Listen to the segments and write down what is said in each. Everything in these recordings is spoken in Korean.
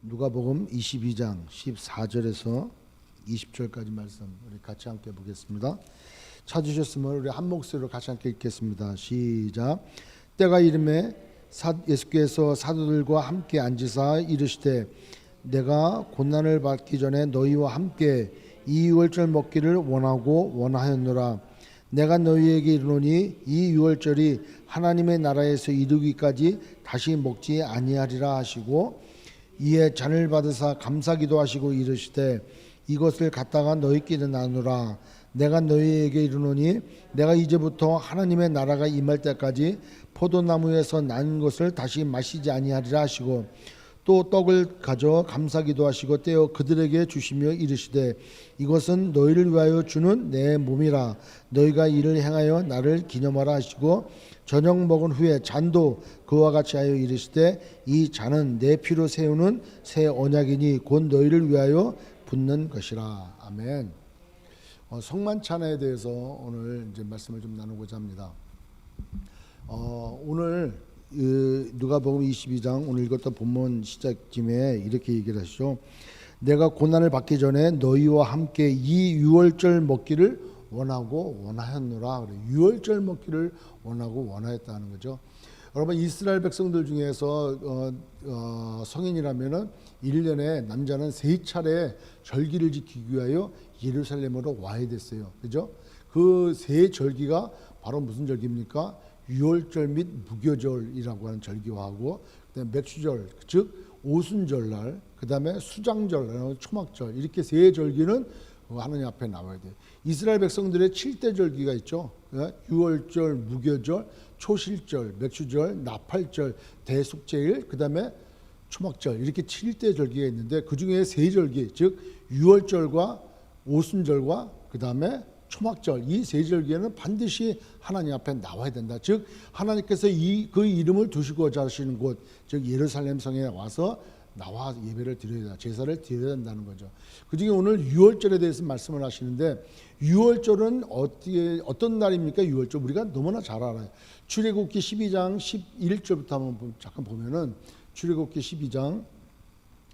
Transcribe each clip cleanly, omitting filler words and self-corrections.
누가복음 22장 14절에서 20절까지 말씀 우리 같이 함께 보겠습니다. 찾으셨으면 우리 한 목소리로 같이 함께 읽겠습니다. 시작. 때가 이름에 예수께서 사도들과 함께 앉으사 이르시되 내가 고난을 받기 전에 너희와 함께 이 유월절 먹기를 원하였노라. 내가 너희에게 이르노니 이 유월절이 하나님의 나라에서 이르기까지 다시 먹지 아니하리라 하시고 이에 잔을 받으사 감사기도 하시고 이르시되 이것을 갖다가 너희끼리 나누라. 내가 너희에게 이르노니 내가 이제부터 하나님의 나라가 임할 때까지 포도나무에서 난 것을 다시 마시지 아니하리라 하시고 또 떡을 가져 감사기도 하시고 떼어 그들에게 주시며 이르시되 이것은 너희를 위하여 주는 내 몸이라. 너희가 이를 행하여 나를 기념하라 하시고 저녁 먹은 후에 잔도 그와 같이 하여 이르시되 이 잔은 내 피로 세우는 새 언약이니 곧 너희를 위하여 붓는 것이라. 아멘. 성만찬에 대해서 오늘 이제 말씀을 좀 나누고자 합니다. 오늘 누가복음 22장 오늘 읽었던 본문 시작쯤에 이렇게 얘기를 하시죠. 내가 고난을 받기 전에 너희와 함께 이 유월절 먹기를 원하였노라. 유월절 먹기를 원하고 원하였다는 거죠. 여러분 이스라엘 백성들 중에서 성인이라면은 1년에 남자는 3차례 절기를 지키기 위하여 예루살렘으로 와야 됐어요. 그죠? 그 세 절기가 바로 무슨 절기입니까? 유월절 및 무교절이라고 하는 절기하고 그다음에 맥주절 즉 오순절날 그다음에 수장절 초막절 이렇게 세 절기는 하나님 앞에 나와야 돼요. 이스라엘 백성들의 7대 절기가 있죠. 유월절, 무교절, 초실절, 맥주절, 나팔절, 대속제일 그다음에 초막절 이렇게 7대 절기가 있는데 그중에 세 절기 즉 유월절과 오순절과 그다음에 초막절 이 세 절기에는 반드시 하나님 앞에 나와야 된다. 즉 하나님께서 그 이름을 두시고자 하시는 곳 즉 예루살렘 성에 와서 나와 예배를 드려야 된다. 제사를 드려야 된다는 거죠. 그중에 오늘 유월절에 대해서 말씀을 하시는데 유월절은 어떤 날입니까? 유월절 우리가 너무나 잘 알아요. 출애굽기 12장 11절부터 한번 잠깐 보면은 출애굽기 12장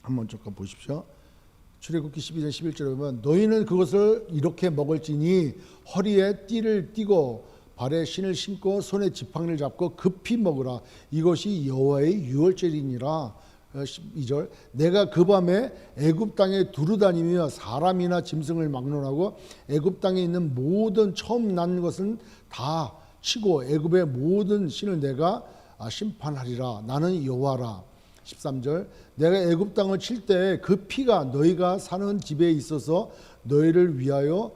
한번 잠깐 보십시오. 출애굽기 12장 11절에 보면 너희는 그것을 이렇게 먹을지니 허리에 띠를 띠고 발에 신을 신고 손에 지팡이를 잡고 급히 먹으라. 이것이 여호와의 유월절이니라. 12절 내가 그 밤에 애굽 땅에 두루다니며 사람이나 짐승을 막론하고 애굽 땅에 있는 모든 처음 난 것은 다 치고 애굽의 모든 신을 내가 심판하리라. 나는 여호와라. 13절 내가 애굽 땅을 칠 때 그 피가 너희가 사는 집에 있어서 너희를 위하여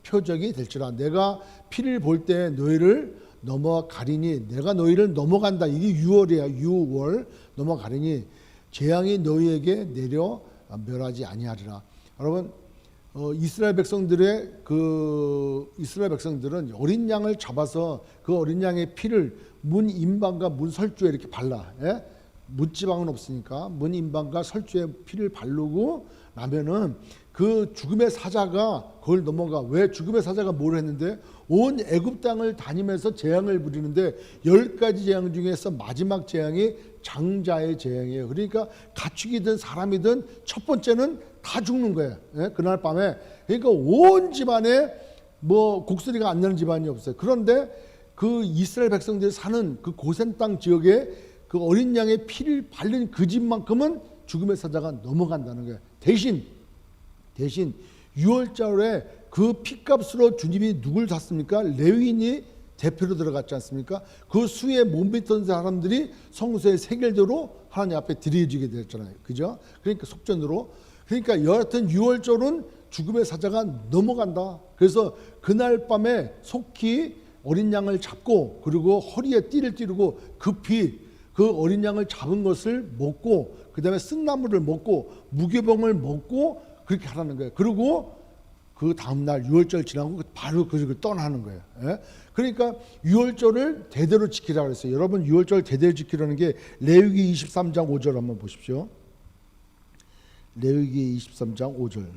표적이 될지라. 내가 피를 볼 때 너희를 넘어가리니 내가 너희를 넘어간다. 이게 6월이야. 6월 넘어가리니 재앙이 너희에게 내려 멸하지 아니하리라. 여러분 이스라엘 백성들은 어린 양을 잡아서 그 어린 양의 피를 문 임방과 문 설주에 이렇게 발라. 예? 문지방은 없으니까 문 임방과 설주에 피를 바르고 나면은 그 죽음의 사자가 그걸 넘어가. 왜 죽음의 사자가 뭘 했는데 온 애굽 땅을 다니면서 재앙을 부리는데 10가지 재앙 중에서 마지막 재앙이 장자의 재앙이에요. 그러니까 가축이든 사람이든 첫 번째는 다 죽는 거예요. 예? 그날 밤에. 그러니까 온 집안에 뭐 곡소리가 안 나는 집안이 없어요. 그런데 그 이스라엘 백성들이 사는 그 고센 땅 지역에 그 어린 양의 피를 바른 그 집만큼은 죽음의 사자가 넘어간다는 거예요. 대신 유월절에 그 피값으로 주님이 누굴 샀습니까? 레위인이 대표로 들어갔지 않습니까? 그 수에 못 믿던 사람들이 성소의 세겔대로 하나님 앞에 드려지게 됐잖아요. 그죠? 그러니까 속전으로. 그러니까 여하튼 유월절은 죽음의 사자가 넘어간다. 그래서 그날 밤에 속히 어린 양을 잡고 그리고 허리에 띠를 띠르고 급히 그 어린 양을 잡은 것을 먹고 그 다음에 쓴나물을 먹고 무교병을 먹고 그렇게 하라는 거예요. 그리고 그 다음날 유월절 지나고 바로 그 떠나는 거예요. 예? 그러니까 유월절을 대대로 지키라고 했어요. 여러분 유월절 대대로 지키라는 게 레위기 23장 5절 한번 보십시오. 레위기 23장 5절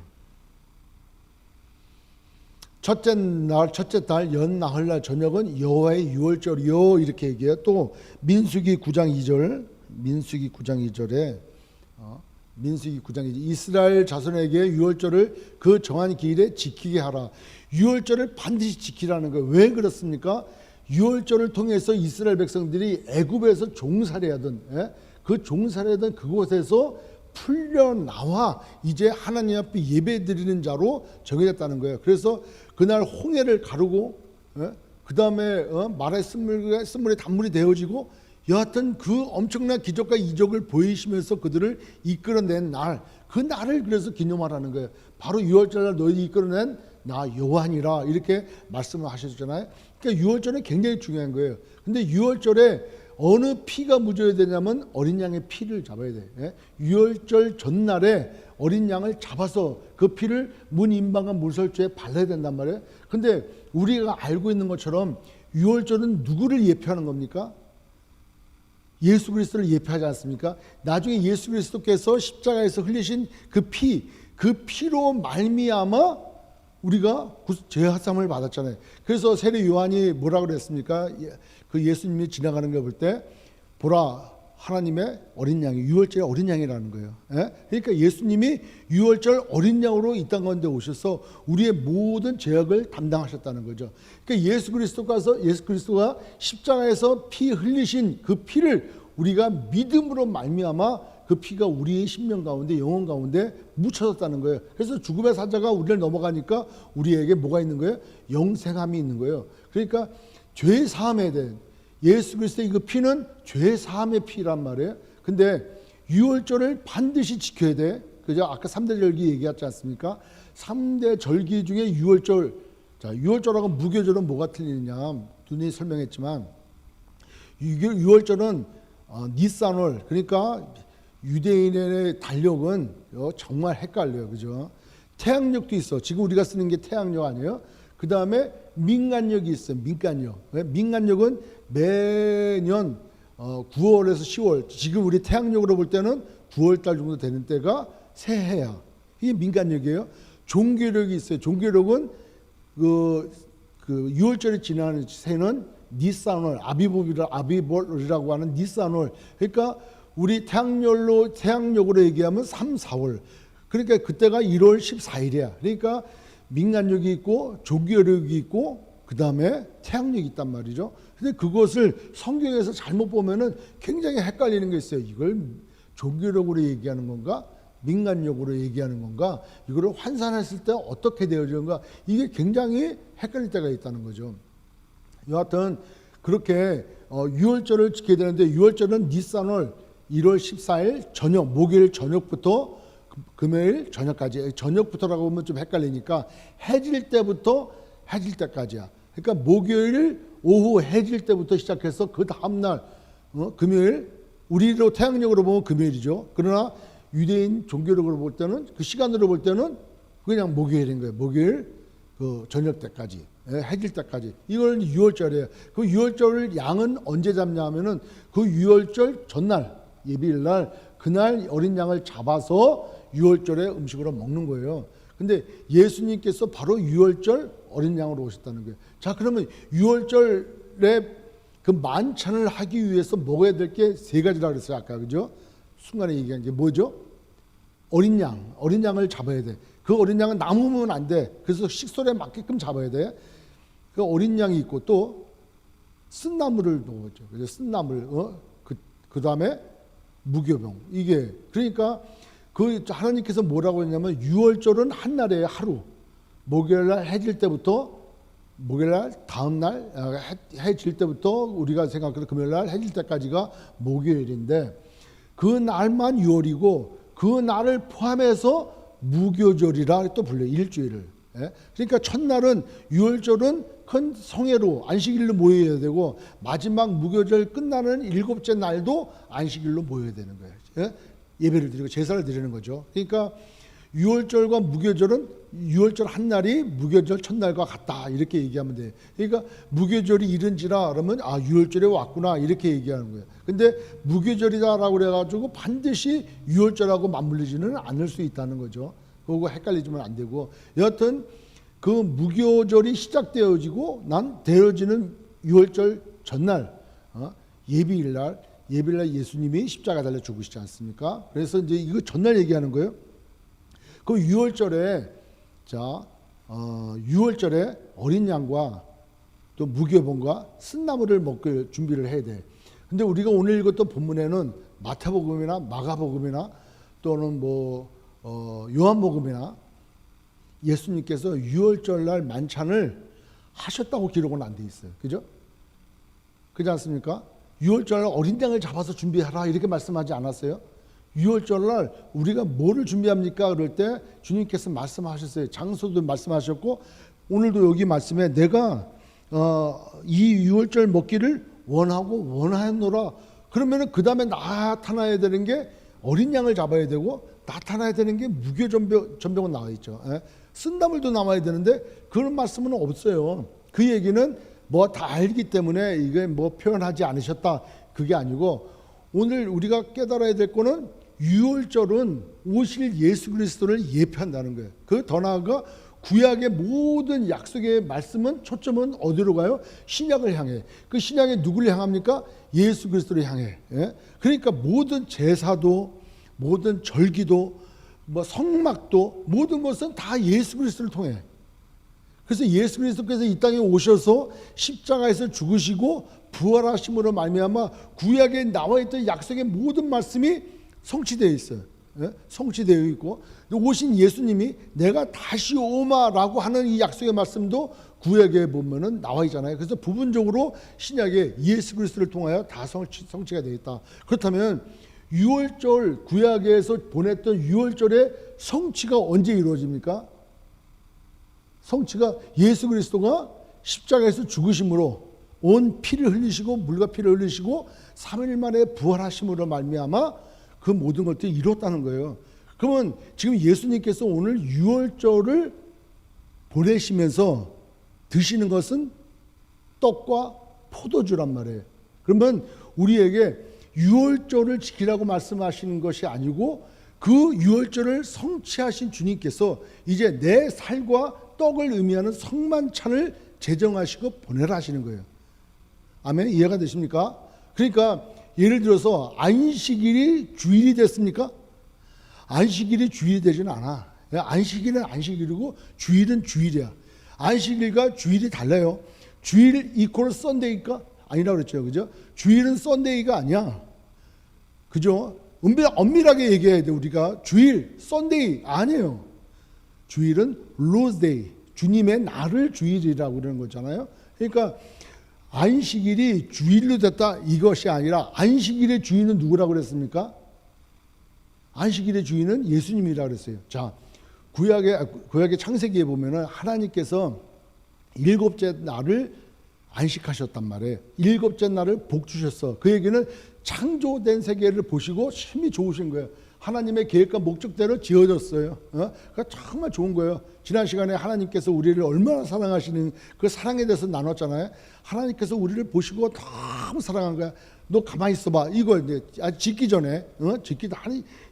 첫째 달 연나흘날 저녁은 여호와의 유월절이요 이렇게 얘기해요. 또 민수기 9장 2절에 민수기 9장이지. 이스라엘 자손에게 유월절을 그 정한 기일에 지키게 하라. 유월절을 반드시 지키라는 거예요. 왜 그렇습니까? 유월절을 통해서 이스라엘 백성들이 애굽에서 종살이하던 그 종살이하던 그곳에서 풀려나와 이제 하나님 앞에 예배드리는 자로 정해졌다는 거예요. 그래서 그날 홍해를 가르고 그 다음에 말의 쓴물이 단물이 되어지고 여하튼 그 엄청난 기적과 이적을 보이시면서 그들을 이끌어낸 날, 그 날을 그래서 기념하라는 거예요. 바로 유월절날 너희 이끌어낸 나 여호와니라 이렇게 말씀을 하셨잖아요. 그러니까 유월절은 굉장히 중요한 거예요. 근데 유월절에 어느 피가 묻어야 되냐면 어린 양의 피를 잡아야 돼. 유월절 전날에 어린 양을 잡아서 그 피를 문 임방과 물설주에 발라야 된단 말이에요. 근데 우리가 알고 있는 것처럼 유월절은 누구를 예표하는 겁니까? 예수 그리스도를 예표하지 않습니까? 나중에 예수 그리스도께서 십자가에서 흘리신 그 피로 말미암아 우리가 죄사함을 받았잖아요. 그래서 세례 요한이 뭐라고 그랬습니까? 그 예수님이 지나가는 걸 볼 때 보라 하나님의 어린 양이 유월절의 어린 양이라는 거예요. 그러니까 예수님이 유월절 어린 양으로 이 땅 가운데 오셔서 우리의 모든 죄악을 담당하셨다는 거죠. 그러니까 예수 그리스도가 십자가에서 피 흘리신 그 피를 우리가 믿음으로 말미암아 그 피가 우리의 심령 가운데 영혼 가운데 묻혀졌다는 거예요. 그래서 죽음의 사자가 우리를 넘어가니까 우리에게 뭐가 있는 거예요? 영생함이 있는 거예요. 그러니까 죄 사함에 대한 예수 그리스도의 그 피는 죄 사함의 피란 말이에요. 근데 유월절을 반드시 지켜야 돼. 그죠? 아까 3대 절기 얘기했지 않습니까? 3대 절기 중에 유월절. 자, 유월절하고 무교절은 뭐가 틀리느냐? 눈이 설명했지만 유월절은 니산월, 그러니까 유대인의 달력은 정말 헷갈려요. 그죠? 태양력도 있어. 지금 우리가 쓰는 게 태양력 아니에요? 그 다음에 민간력이 있어요. 민간력. 민간력은 매년 9월에서 10월, 지금 우리 태양력으로 볼 때는 9월달 정도 되는 때가 새해야. 이게 민간력이에요. 종교력이 있어요. 종교력은 그 유월절이 지나는 새는 니산월, 아비볼이라고 하는 니산월. 그러니까 우리 태양력으로 얘기하면 3, 4월. 그러니까 그때가 1월 14일이야. 그러니까 민간력이 있고 종교력이 있고 그 다음에 태양력이 있단 말이죠. 근데 그것을 성경에서 잘못 보면은 굉장히 헷갈리는 게 있어요. 이걸 종교력으로 얘기하는 건가? 민간력으로 얘기하는 건가? 이거를 환산했을 때 어떻게 되어지는가? 이게 굉장히 헷갈릴 때가 있다는 거죠. 여하튼 그렇게 유월절을 지켜야 되는데 유월절은 니산월 1월 14일 저녁, 목요일 저녁부터 금요일 저녁까지. 저녁부터라고 하면 좀 헷갈리니까 해질 때부터 해질 때까지야. 그러니까 목요일 오후 해질 때부터 시작해서 그 다음날 금요일, 우리로 태양력으로 보면 금요일이죠. 그러나 유대인 종교력으로 볼 때는 그 시간으로 볼 때는 그냥 목요일인 거예요. 목요일 그 저녁 때까지, 해질 때까지. 이걸 유월절이에요. 그 유월절 양은 언제 잡냐 하면은 그 유월절 전날, 예비일 날, 그날 어린 양을 잡아서 유월절에 음식으로 먹는 거예요. 근데 예수님께서 바로 유월절 어린 양으로 오셨다는 거예요. 자, 그러면 유월절에 그 만찬을 하기 위해서 먹어야 될 게 세 가지라 그랬어요. 아까 그죠? 순간에 얘기한 게 뭐죠? 어린 양을 잡아야 돼. 그 어린 양은 남으면 안 돼. 그래서 식솔에 맞게끔 잡아야 돼. 그 어린 양이 있고 또 쓴나물을 넣었죠. 그래서 쓴나물, 그 다음에 무교병. 이게 그러니까 그 하나님께서 뭐라고 했냐면 유월절은 한 날에 하루. 목요일날 해질 때부터 목요일날 다음날 해질 때부터 우리가 생각해도 금요일날 해질 때까지가 목요일인데 그 날만 유월이고 그 날을 포함해서 무교절이라 또 불려요. 일주일을. 그러니까 첫날은 유월절은 큰 성회로 안식일로 모여야 되고 마지막 무교절 끝나는 일곱째 날도 안식일로 모여야 되는 거예요. 예배를 드리고 제사를 드리는 거죠. 그러니까 유월절과 무교절은 유월절 한 날이 무교절 첫날과 같다 이렇게 얘기하면 돼요. 그러니까 무교절이 이른지라 그러면 유월절에 왔구나 이렇게 얘기하는 거예요. 근데 무교절이다라고 그래가지고 반드시 유월절하고 맞물리지는 않을 수 있다는 거죠. 그거 헷갈리지면 안 되고 여하튼 그 무교절이 시작되어지고 난 되어지는 유월절 전날 예비일 날 예배날 예수님이 십자가 달려 죽으시지 않습니까? 그래서 이제 이거 전날 얘기하는 거예요. 그 6월절에 6월절에 어린 양과 또 무교본과 쓴나물을 먹을 준비를 해야 돼. 근데 우리가 오늘 읽었던 본문에는 마태복음이나 마가복음이나 또는 요한복음이나 예수님께서 6월절 날 만찬을 하셨다고 기록은 안 돼 있어요. 그죠? 그렇지 않습니까? 6월절 날 어린 양을 잡아서 준비하라 이렇게 말씀하지 않았어요? 6월절 날 우리가 뭐를 준비합니까? 그럴 때 주님께서 말씀하셨어요. 장소도 말씀하셨고 오늘도 여기 말씀에 내가 이 6월절 먹기를 원하고 원하노라. 그러면은 그 다음에 나타나야 되는 게 어린 양을 잡아야 되고 나타나야 되는 게 무교전병은 나와 있죠. 쓴나물도 나와야 되는데 그런 말씀은 없어요. 그 얘기는 뭐 다 알기 때문에 이게 뭐 표현하지 않으셨다 그게 아니고 오늘 우리가 깨달아야 될 거는 6월절은 오실 예수 그리스도를 예표한다는 거예요. 그 더 나아가 구약의 모든 약속의 말씀은 초점은 어디로 가요? 신약을 향해. 그 신약에 누구를 향합니까? 예수 그리스도를 향해. 그러니까 모든 제사도 모든 절기도 성막도 모든 것은 다 예수 그리스도를 통해. 그래서 예수 그리스도께서 이 땅에 오셔서 십자가에서 죽으시고 부활하심으로 말미암아 구약에 나와 있던 약속의 모든 말씀이 성취되어 있어요. 성취되어 있고 오신 예수님이 내가 다시 오마라고 하는 이 약속의 말씀도 구약에 보면은 나와 있잖아요. 그래서 부분적으로 신약에 예수 그리스도를 통하여 다 성취가 되어 있다. 그렇다면 6월절 구약에서 보냈던 6월절의 성취가 언제 이루어집니까? 성취가 예수 그리스도가 십자가에서 죽으심으로 온 피를 흘리시고 물과 피를 흘리시고 3일 만에 부활하심으로 말미암아 그 모든 것들이 이뤘다는 거예요. 그러면 지금 예수님께서 오늘 6월절을 보내시면서 드시는 것은 떡과 포도주란 말이에요. 그러면 우리에게 6월절을 지키라고 말씀하시는 것이 아니고 그 6월절을 성취하신 주님께서 이제 내 살과 떡을 의미하는 성만찬을 제정하시고 보내라 하시는 거예요. 아멘. 이해가 되십니까? 그러니까 예를 들어서 안식일이 주일이 됐습니까? 안식일이 주일이 되지는 않아. 안식일은 안식일이고 주일은 주일이야. 안식일과 주일이 달라요. 주일 이퀄 썬데이가 아니라고 그랬죠. 그죠? 주일은 썬데이가 아니야. 그죠? 엄밀하게 얘기해야 돼. 우리가 주일, 썬데이 아니에요. 주일은 로즈데이, 주님의 날을 주일이라고 그러는 거잖아요. 그러니까 안식일이 주일로 됐다 이것이 아니라 안식일의 주인은 누구라고 그랬습니까? 안식일의 주인은 예수님이라고 그랬어요. 자, 구약의 창세기에 보면은 하나님께서 일곱째 날을 안식하셨단 말이에요. 일곱째 날을 복 주셨어. 그 얘기는 창조된 세계를 보시고 힘이 좋으신 거예요. 하나님의 계획과 목적대로 지어졌어요. 그러니까 정말 좋은 거예요. 지난 시간에 하나님께서 우리를 얼마나 사랑하시는 그 사랑에 대해서 나눴잖아요. 하나님께서 우리를 보시고 너무 사랑한 거야. 너 가만히 있어봐. 이거 이제 짓기 전에,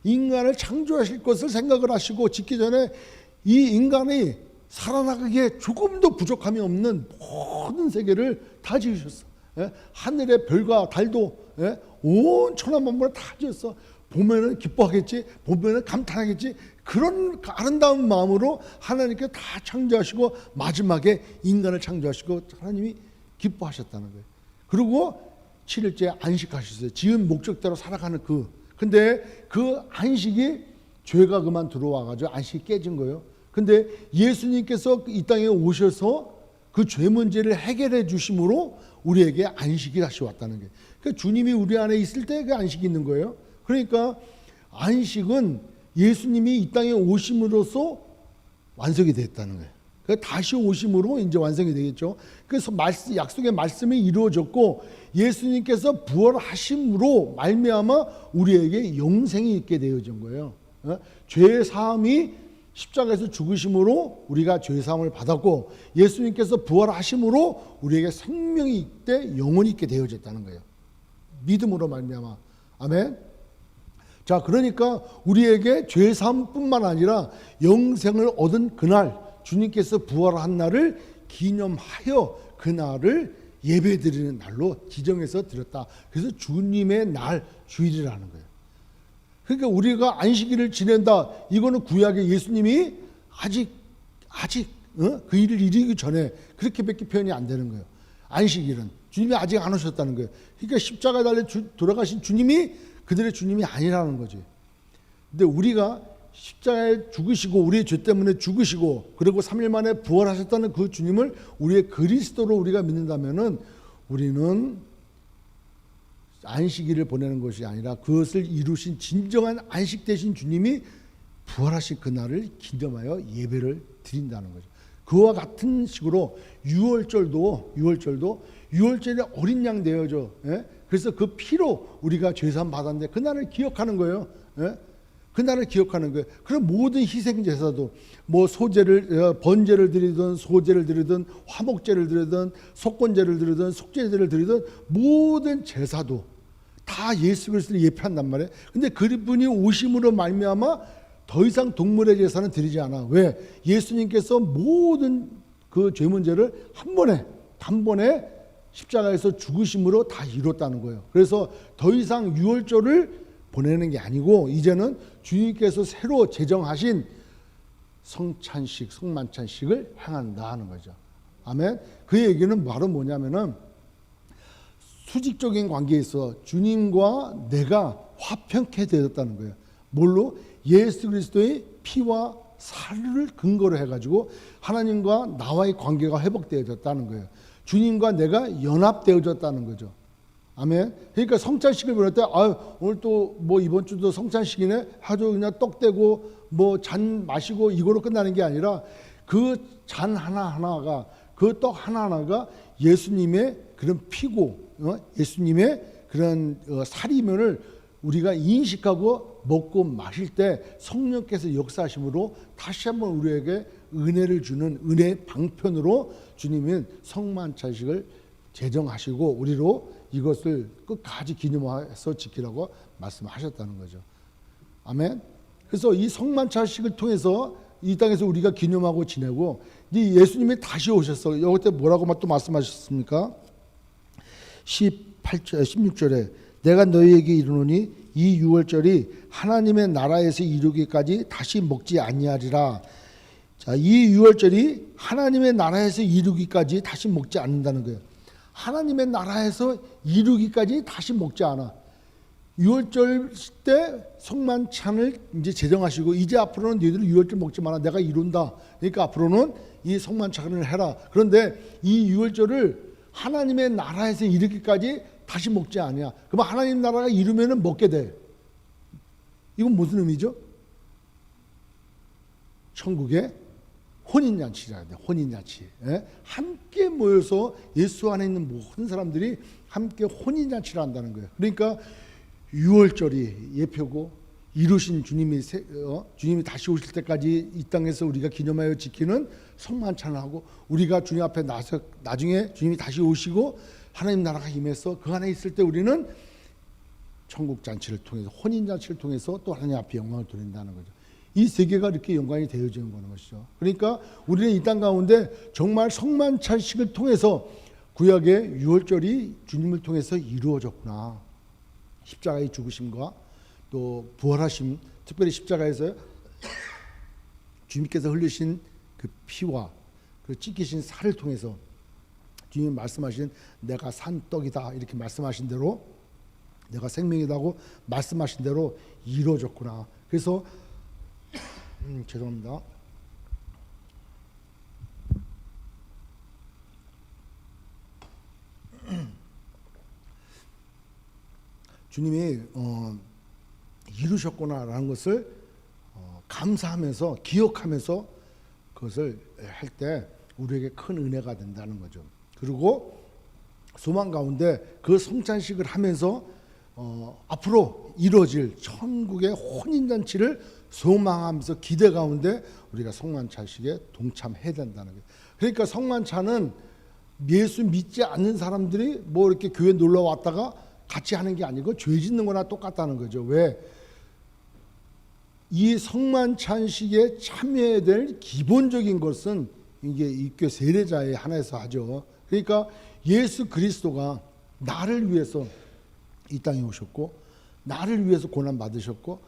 인간을 창조하실 것을 생각을 하시고 짓기 전에 이 인간이 살아나가기에 조금도 부족함이 없는 모든 세계를 다 지으셨어. 하늘의 별과 달도 온 천하만물을 다 지었어. 보면은 기뻐하겠지, 보면은 감탄하겠지. 그런 아름다운 마음으로 하나님께 다 창조하시고 마지막에 인간을 창조하시고 하나님이 기뻐하셨다는 거예요. 그리고 7일째 안식하셨어요. 지은 목적대로 살아가는 근데 그 안식이 죄가 그만 들어와가지고 안식이 깨진 거예요. 근데 예수님께서 이 땅에 오셔서 그 죄 문제를 해결해 주심으로 우리에게 안식이 다시 왔다는 거예요. 그러니까 주님이 우리 안에 있을 때 그 안식이 있는 거예요. 그러니까 안식은 예수님이 이 땅에 오심으로써 완성이 됐다는 거예요. 그러니까 다시 오심으로 이제 완성이 되겠죠. 그래서 약속의 말씀이 이루어졌고 예수님께서 부활하심으로 말미암아 우리에게 영생이 있게 되어진 거예요. 죄 사함이 십자가에서 죽으심으로 우리가 죄 사함을 받았고 예수님께서 부활하심으로 우리에게 생명이 있되 영혼이 있게 되어졌다는 거예요. 믿음으로 말미암아. 아멘. 자, 그러니까 우리에게 죄 사함뿐만 아니라 영생을 얻은 그날 주님께서 부활한 날을 기념하여 그 날을 예배 드리는 날로 지정해서 드렸다. 그래서 주님의 날 주일이라는 거예요. 그러니까 우리가 안식일을 지낸다. 이거는 구약의 예수님이 아직 그 일을 이루기 전에 그렇게밖에 표현이 안 되는 거예요. 안식일은 주님이 아직 안 오셨다는 거예요. 그러니까 십자가에 달려 돌아가신 주님이 그들의 주님이 아니라는 거지. 근데 우리가 십자가에 죽으시고 우리의 죄 때문에 죽으시고 그리고 3일 만에 부활하셨다는 그 주님을 우리의 그리스도로 우리가 믿는다면은 우리는 안식일을 보내는 것이 아니라 그것을 이루신 진정한 안식 되신 주님이 부활하신 그날을 기념하여 예배를 드린다는 거죠. 그와 같은 식으로 유월절도 6월절에 어린 양 되어져. 예? 그래서 그 피로 우리가 죄산 받았는데 그날을 기억하는 거예요. 예? 그날을 기억하는 거예요. 그럼 모든 희생 제사도 뭐 소제를 번제를 드리든 소제를 드리든 화목제를 드리든 속건제를 드리든 속죄제를 드리든 모든 제사도 다 예수 그리스도를 예표한단 말이에요. 근데 그분이 오심으로 말미암아 더 이상 동물의 제사는 드리지 않아. 왜? 예수님께서 모든 그 죄 문제를 단번에 십자가에서 죽으심으로 다 이뤘다는 거예요. 그래서 더 이상 유월절을 보내는 게 아니고 이제는 주님께서 새로 제정하신 성찬식, 성만찬식을 행한다 하는 거죠. 아멘. 그 얘기는 바로 뭐냐면은 수직적인 관계에서 주님과 내가 화평케 되었다는 거예요. 뭘로? 예수 그리스도의 피와 살을 근거로 해가지고 하나님과 나와의 관계가 회복되어졌다는 거예요. 주님과 내가 연합되어졌다는 거죠. 아멘. 그러니까 성찬식을 보낼 때 오늘 또 뭐 이번 주도 성찬식이네 아주 그냥 떡 떼고 뭐 잔 마시고 이거로 끝나는 게 아니라 그 잔 하나하나가 그 떡 하나하나가 예수님의 그런 피고 예수님의 그런 살이면을 우리가 인식하고 먹고 마실 때 성령께서 역사하심으로 다시 한번 우리에게 은혜를 주는 은혜의 방편으로 주님은 성만찬식을 제정하시고 우리로 이것을 끝까지 기념해서 지키라고 말씀하셨다는 거죠. 아멘. 그래서 이 성만찬식을 통해서 이 땅에서 우리가 기념하고 지내고 이 예수님이 다시 오셨어. 여기 때 뭐라고 또 말씀하셨습니까? 16절에 내가 너희에게 이르노니 이 유월절이 하나님의 나라에서 이루기까지 다시 먹지 아니하리라. 자, 이 유월절이 하나님의 나라에서 이루기까지 다시 먹지 않는다는 거예요. 하나님의 나라에서 이루기까지 다시 먹지 않아. 유월절 때 성만찬을 이제 제정하시고 이제 앞으로는 너희들 유월절 먹지 마라. 내가 이룬다. 그러니까 앞으로는 이 성만찬을 해라. 그런데 이 유월절을 하나님의 나라에서 이르기까지 다시 먹지 않냐. 그럼 하나님 나라가 이루면은 먹게 돼. 이건 무슨 의미죠? 천국의 혼인잔치라 돼. 혼인잔치. 예? 함께 모여서 예수 안에 있는 모든 사람들이 함께 혼인잔치를 한다는 거예요. 그러니까 6월절이 예표고 이루신 주님이 다시 오실 때까지 이 땅에서 우리가 기념하여 지키는 성만찬을 하고 우리가 주님 앞에 나서 나중에 주님이 다시 오시고 하나님 나라가 임해서 그 안에 있을 때 우리는 천국 잔치를 통해서 혼인 잔치를 통해서 또 하나님 앞에 영광을 돌린다는 거죠. 이 세 개가 이렇게 연관이 되어지는 거는 것이죠. 그러니까 우리는 이 땅 가운데 정말 성만찬식을 통해서 구약의 유월절이 주님을 통해서 이루어졌구나. 십자가의 죽으심과 또 부활하심, 특별히 십자가에서 주님께서 흘리신 그 피와 그 찢기신 살을 통해서 주님이 말씀하신 내가 산 떡이다 이렇게 말씀하신 대로 내가 생명이다고 말씀하신 대로 이루어졌구나. 그래서 죄송합니다. 주님이 이루셨구나라는 것을 감사하면서 기억하면서 그것을 할 때 우리에게 큰 은혜가 된다는 거죠. 그리고 소망 가운데 그 성찬식을 하면서 앞으로 이루어질 천국의 혼인잔치를 소망하면서 기대 가운데 우리가 성만찬식에 동참해야 된다는 거예요. 그러니까 성만찬은 예수 믿지 않는 사람들이 뭐 이렇게 교회 놀러 왔다가 같이 하는 게 아니고 죄 짓는 거나 똑같다는 거죠. 왜? 이 성만찬식에 참여해야 될 기본적인 것은 이게 입교 세례자의 하나에서 하죠. 그러니까 예수 그리스도가 나를 위해서 이 땅에 오셨고 나를 위해서 고난 받으셨고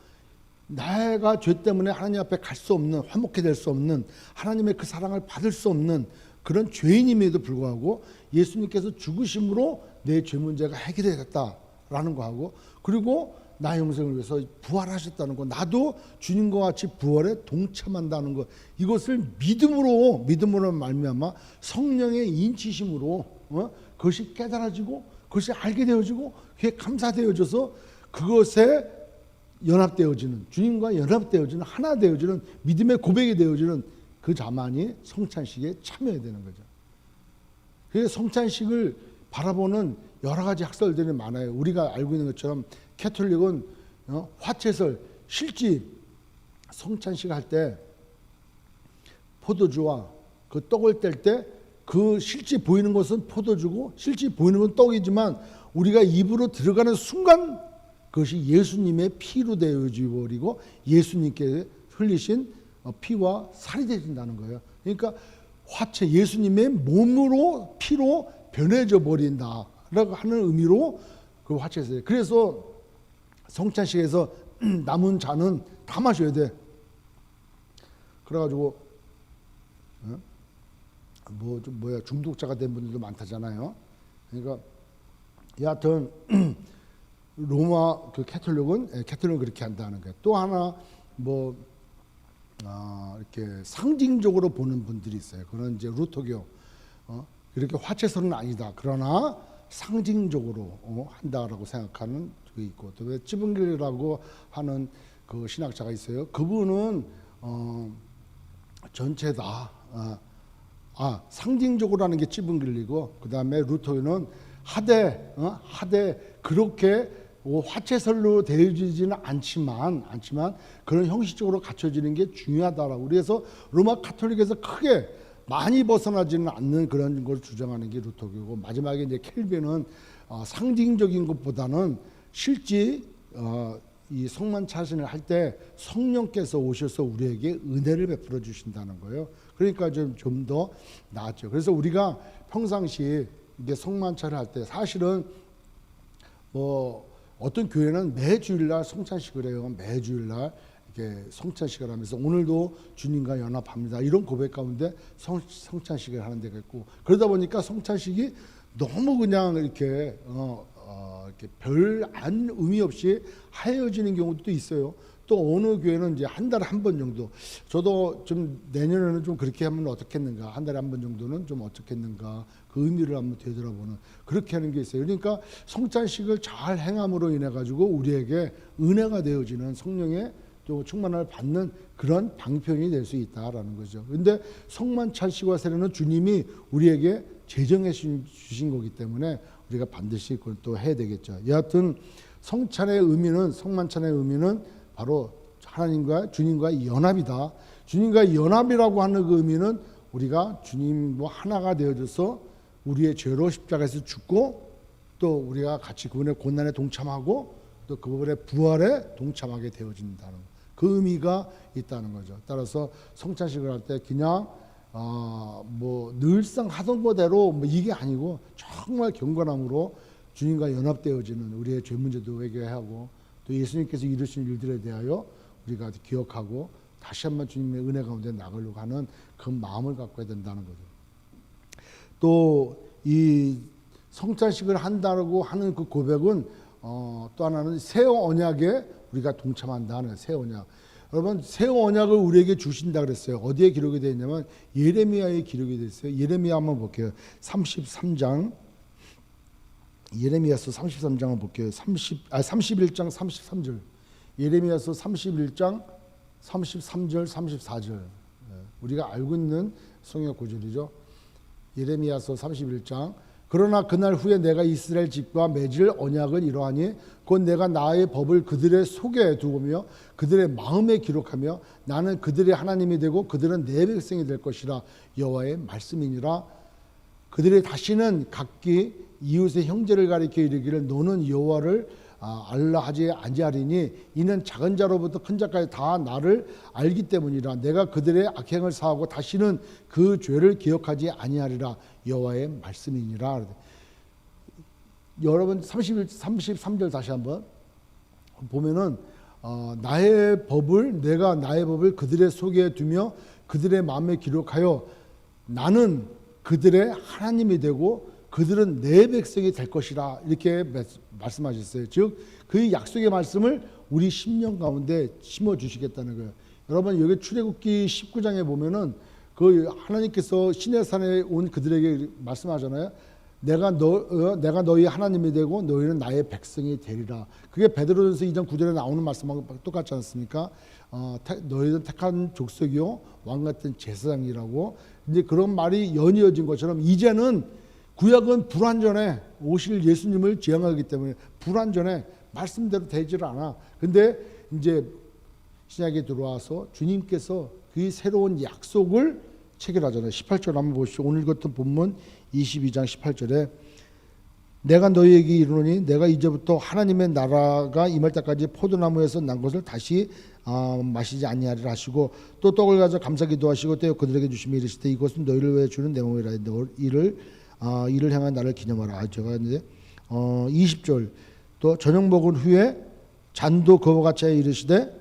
내가 죄 때문에 하나님 앞에 갈 수 없는, 화목해 될 수 없는, 하나님의 그 사랑을 받을 수 없는 그런 죄인임에도 불구하고 예수님께서 죽으심으로 내 죄 문제가 해결되겠다라는 거하고, 그리고 나의 영생을 위해서 부활하셨다는 거, 나도 주님과 같이 부활에 동참한다는 것, 이것을 믿음으로 말미암아 성령의 인치심으로 그것이 깨달아지고 그것이 알게 되어지고 그게 감사되어져서 그것에 연합되어지는, 주님과 연합되어지는, 하나 되어지는 믿음의 고백이 되어지는 그 자만이 성찬식에 참여해야 되는 거죠. 그래서 성찬식을 바라보는 여러 가지 학설들이 많아요. 우리가 알고 있는 것처럼 캐톨릭은 화채설, 실제 성찬식 할 때 포도주와 그 떡을 뗄 때 그 실제 보이는 것은 포도주고 실제 보이는 건 떡이지만 우리가 입으로 들어가는 순간 그것이 예수님의 피로 되어져 버리고 예수님께 흘리신 피와 살이 되진다는 거예요. 그러니까 화채, 예수님의 몸으로 피로 변해져 버린다라고 하는 의미로 그 화채에서, 그래서 성찬식에서 남은 잔은 다 마셔야 돼. 그래가지고 중독자가 된 분들도 많다잖아요. 그러니까 여하튼 로마 그 캐톨릭은 그렇게 한다는 거예요. 또 하나 이렇게 상징적으로 보는 분들이 있어요. 그건 이제 루터교. 이렇게 화채설은 아니다. 그러나 상징적으로 한다라고 생각하는 게 있고, 또 왜 찌분길이라고 하는 그 신학자가 있어요. 그분은 전체다. 상징적으로 하는 게 찌분길이고, 그 다음에 루터교는 하되 그렇게 화채설로 되어지지는 않지만 그런 형식적으로 갖춰지는 게 중요하다라고. 그래서 로마 카톨릭에서 크게 많이 벗어나지는 않는 그런 걸 주장하는 게 루터교고, 마지막에 이제 켈빈은 상징적인 것보다는 실제 이 성만 차신을 할 때 성령께서 오셔서 우리에게 은혜를 베풀어 주신다는 거예요. 그러니까 좀 더 나았죠. 그래서 우리가 평상시 이게 성만찬을 할 때 사실은 어떤 교회는 매주일날 성찬식을 해요. 매주일날 이렇게 성찬식을 하면서 오늘도 주님과 연합합니다. 이런 고백 가운데 성찬식을 하는 데가 있고, 그러다 보니까 성찬식이 너무 그냥 이렇게 별 의미 없이 하여지는 경우도 있어요. 또 어느 교회는 이제 한 달에 한 번 정도, 저도 좀 내년에는 좀 그렇게 하면 어떻겠는가, 한 달에 한 번 정도는 좀 어떻겠는가, 그 의미를 한번 되돌아보는 그렇게 하는 게 있어요. 그러니까 성찬식을 잘 행함으로 인해 가지고 우리에게 은혜가 되어지는, 성령의 또 충만을 받는 그런 방편이 될 수 있다라는 거죠. 그런데 성만찬식과 세례는 주님이 우리에게 제정해 주신 거기 때문에 우리가 반드시 그걸 또 해야 되겠죠. 여하튼 성찬의 의미는, 성만찬의 의미는 바로 하나님과 주님과의 연합이다. 주님과의 연합이라고 하는 그 의미는 우리가 주님과 하나가 되어져서 우리의 죄로 십자가에서 죽고, 또 우리가 같이 그분의 고난에 동참하고 또 그분의 부활에 동참하게 되어진다는 그 의미가 있다는 거죠. 따라서 성찬식을 할 때 그냥 늘상 하던 거대로 이게 아니고 정말 경건함으로 주님과 연합되어지는 우리의 죄 문제도 해결하고, 또 예수님께서 이루신 일들에 대하여 우리가 기억하고 다시 한번 주님의 은혜 가운데 나가려고 하는 그 마음을 갖고야 된다는 거죠. 또 이 성찬식을 한다고 하는 그 고백은 또 하나는 새 언약에 우리가 동참한다는, 새 언약. 여러분, 새 언약을 우리에게 주신다 그랬어요. 어디에 기록이 되어 있냐면 예레미야에 기록이 되어 있어요. 예레미야 한번 볼게요. 33장, 예레미야서 33장을 볼게요. 31장 33절. 예레미야서 31장 33절 34절. 우리가 알고 있는 성경 구절이죠. 예레미야서 31장. 그러나 그날 후에 내가 이스라엘 집과 맺을 언약은 이러하니 곧 내가 나의 법을 그들의 속에 두며 그들의 마음에 기록하며 나는 그들의 하나님이 되고 그들은 내 백성이 될 것이라 여호와의 말씀이니라. 그들이 다시는 각기 이웃의 형제를 가리켜 이르기를 너는 여호와를 알라 하지 아니하리니 이는 작은 자로부터 큰 자까지 다 나를 알기 때문이라. 내가 그들의 악행을 사하고 다시는 그 죄를 기억하지 아니하리라. 여호와의 말씀이니라. 여러분 33절 다시 한번 보면은 내가 나의 법을 그들의 속에 두며 그들의 마음에 기록하여 나는 그들의 하나님이 되고 그들은 내 백성이 될 것이라. 이렇게 말씀하셨어요. 즉 그 약속의 말씀을 우리 심령 가운데 심어 주시겠다는 거예요. 여러분 여기 출애굽기 19장에 보면은 그 하나님께서 시내산에 온 그들에게 말씀하잖아요. 내가 너희 하나님이 되고 너희는 나의 백성이 되리라. 그게 베드로전서 2장 9절에 나오는 말씀하고 똑같지 않습니까? 너희는 택한 족속이요 왕 같은 제사장이라고. 이제 그런 말이 연이어진 것처럼 이제는 구약은 불완전해. 오실 예수님을 지향하기 때문에 불완전해. 말씀대로 되지를 않아. 근데 이제 신약에 들어와서 주님께서 그 새로운 약속을 체결하잖아요. 18절 한번 보시죠. 오늘 읽었던 본문 22장 18절에 내가 너희에게 이르노니 내가 이제부터 하나님의 나라가 임할 때까지 포도나무에서 난 것을 다시 마시지 아니하리라 하시고 또 떡을 가져 감사 기도하시고 떼어 그들에게 주시며 이르시되 이것은 너희를 위해 주는 내 몸이라. 이를 향한 나를 기념하라. 제가 이제 20절 또 저녁 먹은 후에 잔도 그와 같이 이르시되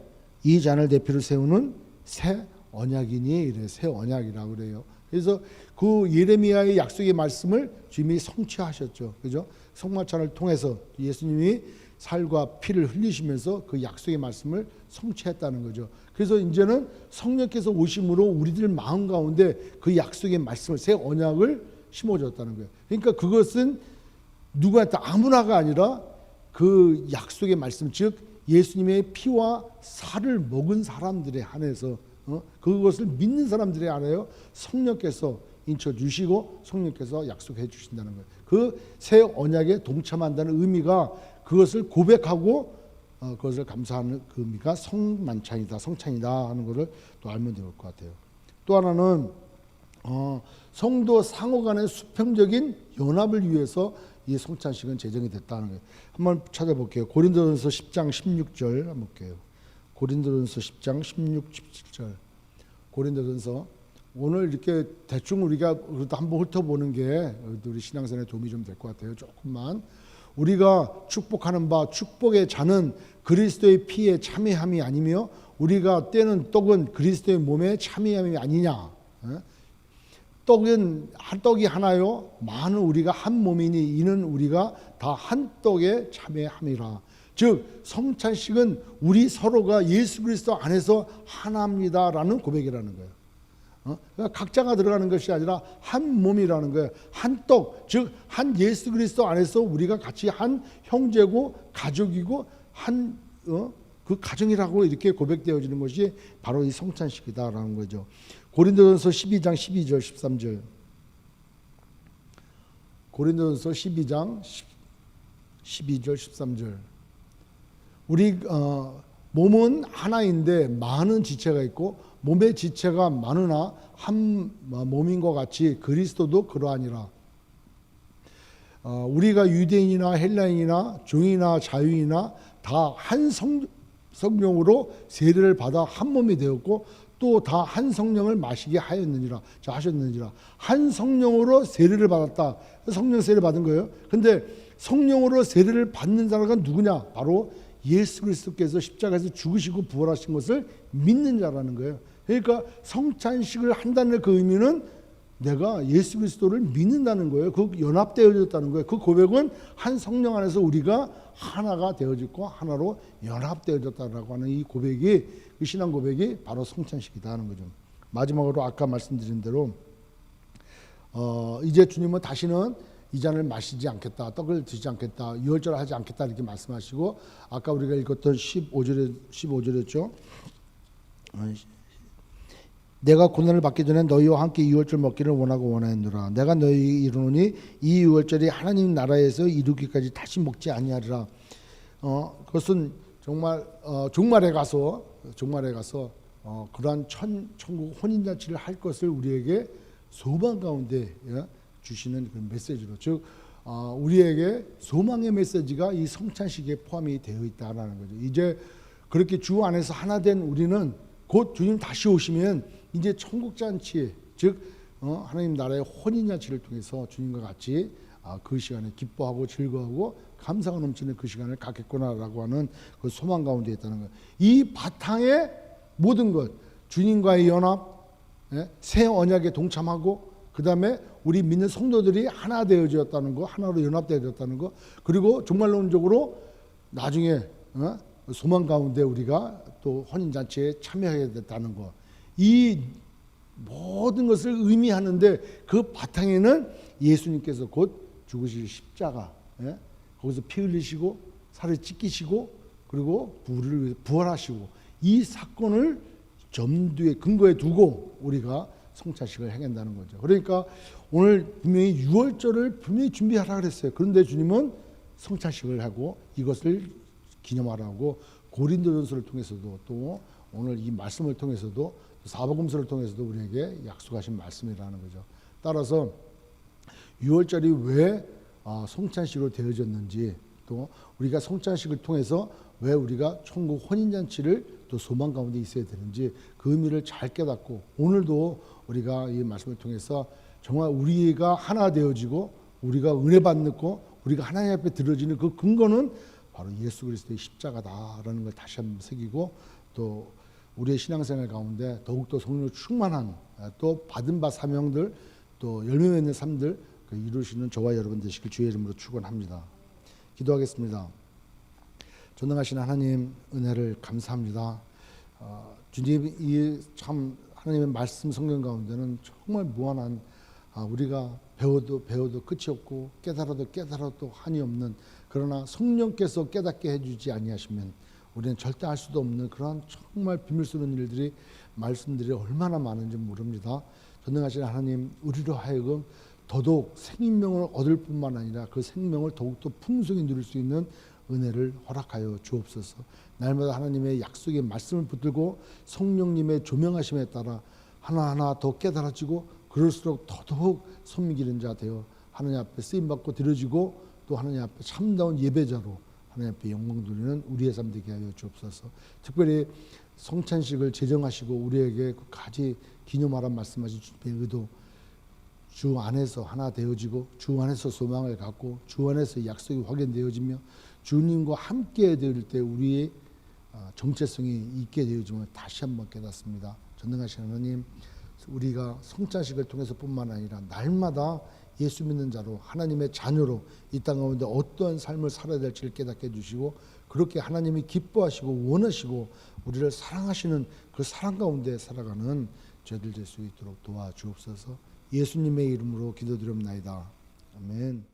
이 잔을 내 피를 세우는 새 언약이니 이래. 새 언약이라고 그래요. 그래서 그 예레미야의 약속의 말씀을 주님이 성취하셨죠. 그죠? 성막찬을 통해서 예수님이 살과 피를 흘리시면서 그 약속의 말씀을 성취했다는 거죠. 그래서 이제는 성령께서 오심으로 우리들 마음 가운데 그 약속의 말씀을 새 언약을 심어줬다는 거예요. 그러니까 그것은 누구한테 아무나가 아니라 그 약속의 말씀 즉 예수님의 피와 살을 먹은 사람들에 한해서 그것을 믿는 사람들에 한하여 성령께서 인쳐주시고 성령께서 약속해 주신다는 거예요. 그 새 언약에 동참한다는 의미가 그것을 고백하고 그것을 감사하는 그 의미가 성찬이다 하는 것을 또 알면 될 것 같아요. 또 하나는 성도 상호 간의 수평적인 연합을 위해서 이 성찬식은 제정이 됐다는 거예요. 한번 찾아볼게요. 고린도전서 10장 16절 한번 볼게요. 고린도전서 10장 16, 17절. 고린도전서 오늘 이렇게 대충 우리가 그래도 한번 훑어보는 게 우리 신앙생활에 도움이 좀 될 것 같아요. 조금만. 우리가 축복하는 바 축복의 잔은 그리스도의 피에 참여함이 아니며 우리가 떼는 떡은 그리스도의 몸에 참여함이 아니냐. 떡이 하나요 많은 우리가 한 몸이니 이는 우리가 다 한 떡에 참여함이라. 즉 성찬식은 우리 서로가 예수 그리스도 안에서 하나입니다라는 고백이라는 거예요. 그러니까 각자가 들어가는 것이 아니라 한 몸이라는 거예요. 한 떡, 즉 한 예수 그리스도 안에서 우리가 같이 한 형제고 가족이고 한 그 가정이라고 이렇게 고백되어지는 것이 바로 이 성찬식이다라는 거죠. 고린도전서 12장 12절 13절. 고린도전서 12장 12절 13절. 우리 몸은 하나인데 많은 지체가 있고 몸의 지체가 많으나 한 몸인 것 같이 그리스도도 그러하니라. 우리가 유대인이나 헬라인이나 종이나 자유인이나 다 한 성령으로 세례를 받아 한 몸이 되었고 또 다 한 성령을 마시게 하셨느니라. 한 성령으로 세례를 받았다. 성령 세례 받은 거예요. 근데 성령으로 세례를 받는 자가 누구냐? 바로 예수 그리스도께서 십자가에서 죽으시고 부활하신 것을 믿는 자라는 거예요. 그러니까 성찬식을 한다는 그 의미는 내가 예수 그리스도를 믿는다는 거예요. 그 연합되어졌다는 거예요. 그 고백은 한 성령 안에서 우리가 하나가 되어졌고 하나로 연합되어졌다라고 하는 이 고백이, 그 신앙 고백이 바로 성찬식이다 하는 거죠. 마지막으로 아까 말씀드린 대로 이제 주님은 다시는 이 잔을 마시지 않겠다, 떡을 드시지 않겠다, 유월절 하지 않겠다 이렇게 말씀하시고, 아까 우리가 읽었던 15절이었죠. 내가 고난을 받기 전에 너희와 함께 유월절 먹기를 원하였노라. 내가 너희 이르노니 이 유월절이 하나님 나라에서 이루기까지 다시 먹지 아니하리라. 그것은 정말 종말에 가서 그러한 천국 혼인잔치를 할 것을 우리에게 소망 가운데 주시는 그 메시지로, 즉 우리에게 소망의 메시지가 이 성찬식에 포함이 되어 있다라는 거죠. 이제 그렇게 주 안에서 하나 된 우리는 곧 주님 다시 오시면 이제 천국 잔치에, 즉 하나님 나라의 혼인 잔치를 통해서 주님과 같이 그 시간에 기뻐하고 즐거워하고 감사가 넘치는 그 시간을 갖겠구나라고 하는 그 소망 가운데 있다는 거예요. 이 바탕에 모든 것, 주님과의 연합, 새 언약에 동참하고, 그 다음에 우리 믿는 성도들이 하나 되어졌다는 거, 하나로 연합되어졌다는 거, 그리고 정말론적으로 나중에 소망 가운데 우리가 또 혼인잔치에 참여하게 됐다는 거, 이 모든 것을 의미하는데 그 바탕에는 예수님께서 곧 죽으실 십자가, 거기서 피 흘리시고 살을 찢기시고 그리고 부활하시고, 이 사건을 점두에 근거에 두고 우리가 성찬식을 행한다는 거죠. 그러니까 오늘 분명히 유월절을 분명히 준비하라 그랬어요. 그런데 주님은 성찬식을 하고 이것을 기념하라고 고린도전서를 통해서도, 또 오늘 이 말씀을 통해서도, 사복음서를 통해서도 우리에게 약속하신 말씀이라는 거죠. 따라서 유월절이 왜 성찬식으로 되어졌는지, 또 우리가 성찬식을 통해서 왜 우리가 천국 혼인잔치를 또 소망 가운데 있어야 되는지 그 의미를 잘 깨닫고, 오늘도 우리가 이 말씀을 통해서 정말 우리가 하나 되어지고 우리가 은혜 받고 우리가 하나님 앞에 들어지는 그 근거는 바로 예수 그리스도의 십자가다라는 걸 다시 한번 새기고, 또 우리의 신앙생활 가운데 더욱더 성령 충만한, 또 받은 바 사명들, 또 열매 맺는 삶들 이루시는 저와 여러분 되시길 주의 이름으로 축원합니다. 기도하겠습니다. 전능하신 하나님, 은혜를 감사합니다. 주님, 이 참 하나님의 말씀 성경 가운데는 정말 무한한, 우리가 배워도 끝이 없고 깨달아도 한이 없는, 그러나 성령께서 깨닫게 해주지 아니하시면 우리는 절대 알 수도 없는 그러한 정말 비밀스러운 일들이, 말씀들이 얼마나 많은지 모릅니다. 전능하신 하나님, 우리로 하여금 더더욱 생명을 얻을 뿐만 아니라 그 생명을 더욱더 풍성히 누릴 수 있는 은혜를 허락하여 주옵소서. 날마다 하나님의 약속의 말씀을 붙들고 성령님의 조명하심에 따라 하나하나 더 깨달아지고, 그럴수록 더더욱 섬기는 자 되어 하나님 앞에 쓰임받고 드려지고, 또 하나님 앞에 참다운 예배자로 하나님 앞에 영광 돌리는 우리의 삶 되게 하여 주옵소서. 특별히 성찬식을 제정하시고 우리에게 끝까지 기념하라 말씀하신 주님의 의도, 주 안에서 하나 되어지고 주 안에서 소망을 갖고 주 안에서 약속이 확인되어지며 주님과 함께 될 때 우리의 정체성이 있게 되어짐을 다시 한번 깨닫습니다. 전능하신 하나님, 우리가 성찬식을 통해서 뿐만 아니라 날마다 예수 믿는 자로 하나님의 자녀로 이 땅 가운데 어떠한 삶을 살아야 될지를 깨닫게 해주시고, 그렇게 하나님이 기뻐하시고 원하시고 우리를 사랑하시는 그 사랑 가운데 살아가는 저희들 될 수 있도록 도와주옵소서. 예수님의 이름으로 기도드립나이다. 아멘.